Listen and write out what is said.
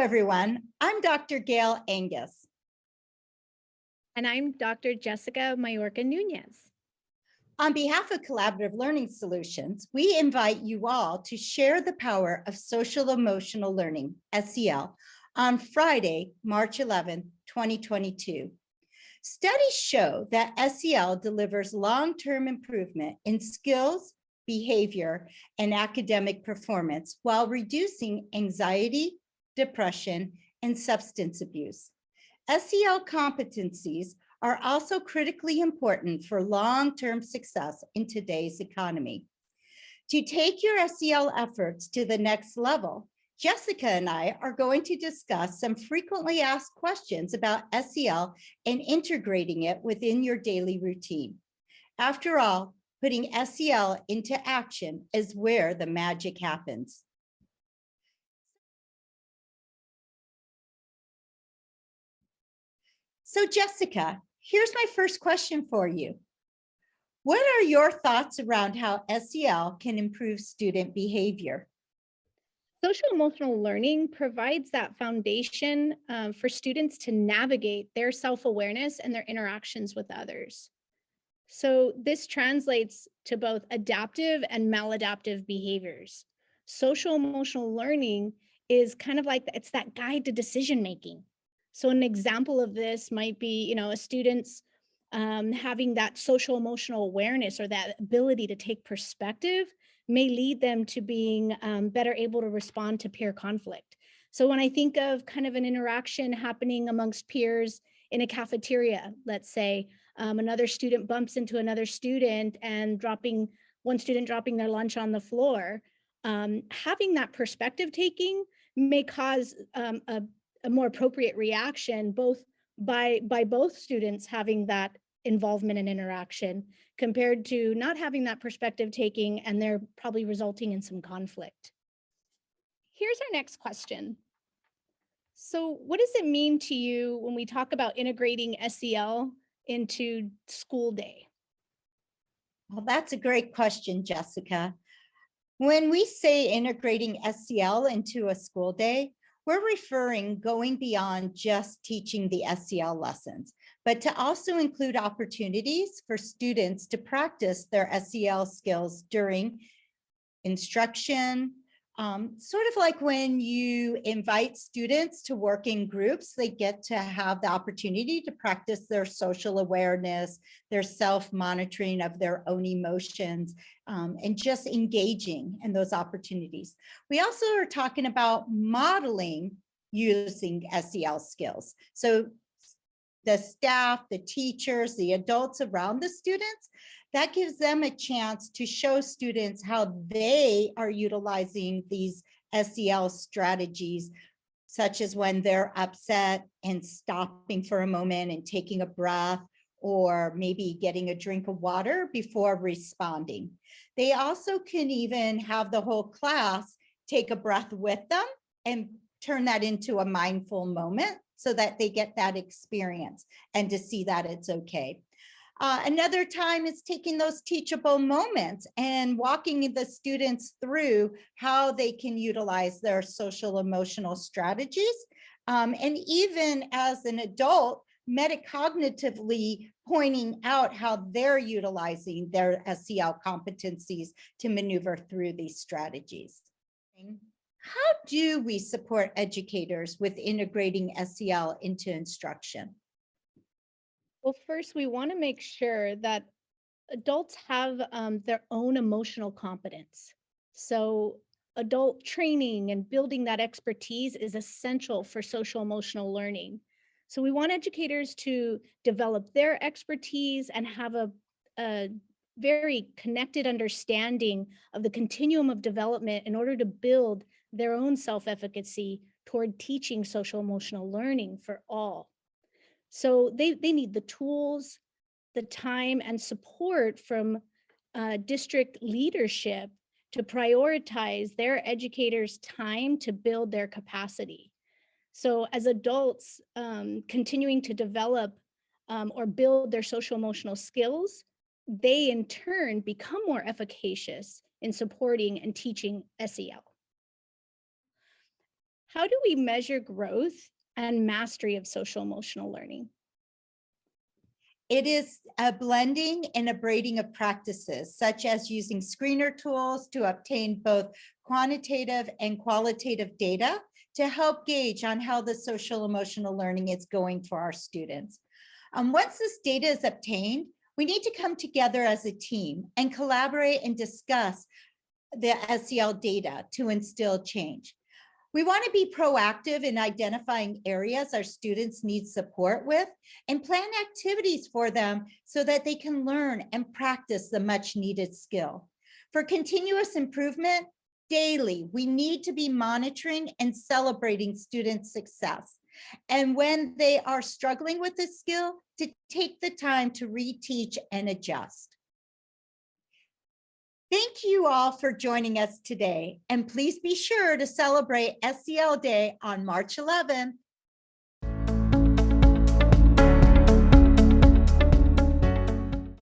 everyone. I'm Dr. Gail Angus. And I'm Dr. Jessica Maiorca-Nunez. On behalf of Collaborative Learning Solutions, we invite you all to share the power of social emotional learning, SEL, on Friday, March 11, 2022. Studies show that SEL delivers long-term improvement in skills, behavior, and academic performance while reducing anxiety, depression, and substance abuse. SEL competencies are also critically important for long-term success in today's economy. To take your SEL efforts to the next level, Jessica and I are going to discuss some frequently asked questions about SEL and integrating it within your daily routine. After all, putting SEL into action is where the magic happens. So Jessica, here's my first question for you. What are your thoughts around how SEL can improve student behavior? Social emotional learning provides that foundation for students to navigate their self-awareness and their interactions with others. So this translates to both adaptive and maladaptive behaviors. Social emotional learning is kind of like, it's that guide to decision making. So an example of this might be, a student's having that social emotional awareness or that ability to take perspective may lead them to being better able to respond to peer conflict. So when I think of kind of an interaction happening amongst peers in a cafeteria, let's say, another student bumps into another student and one student dropping their lunch on the floor, having that perspective taking may cause a more appropriate reaction, both by both students having that involvement and interaction compared to not having that perspective taking, and they're probably resulting in some conflict. Here's our next question. So what does it mean to you when we talk about integrating SEL into school day? Well, that's a great question, Jessica. When we say integrating SEL into a school day, we're referring going beyond just teaching the SEL lessons, but to also include opportunities for students to practice their SEL skills during instruction. Sort of like when you invite students to work in groups, they get to have the opportunity to practice their social awareness, their self-monitoring of their own emotions, and just engaging in those opportunities. We also are talking about modeling using SEL skills. So the staff, the teachers, the adults around the students, that gives them a chance to show students how they are utilizing these SEL strategies, such as when they're upset and stopping for a moment and taking a breath, or maybe getting a drink of water before responding. They also can even have the whole class take a breath with them and turn that into a mindful moment so that they get that experience and to see that it's okay. Another time is taking those teachable moments and walking the students through how they can utilize their social emotional strategies. And even as an adult, metacognitively pointing out how they're utilizing their SEL competencies to maneuver through these strategies. How do we support educators with integrating SEL into instruction? Well, first, we want to make sure that adults have their own emotional competence. So adult training and building that expertise is essential for social emotional learning. So we want educators to develop their expertise and have a very connected understanding of the continuum of development in order to build their own self-efficacy toward teaching social emotional learning for all. So they need the tools, the time, and support from district leadership to prioritize their educators' time to build their capacity. So as adults continuing to develop or build their social emotional skills, they in turn become more efficacious in supporting and teaching SEL. How do we measure growth and mastery of social emotional learning? It is a blending and a braiding of practices, such as using screener tools to obtain both quantitative and qualitative data to help gauge on how the social emotional learning is going for our students. Once this data is obtained, we need to come together as a team and collaborate and discuss the SEL data to instill change. We want to be proactive in identifying areas our students need support with and plan activities for them so that they can learn and practice the much needed skill. For continuous improvement, daily, we need to be monitoring and celebrating student success. And when they are struggling with this skill, to take the time to reteach and adjust. Thank you all for joining us today, and please be sure to celebrate SEL Day on March 11th.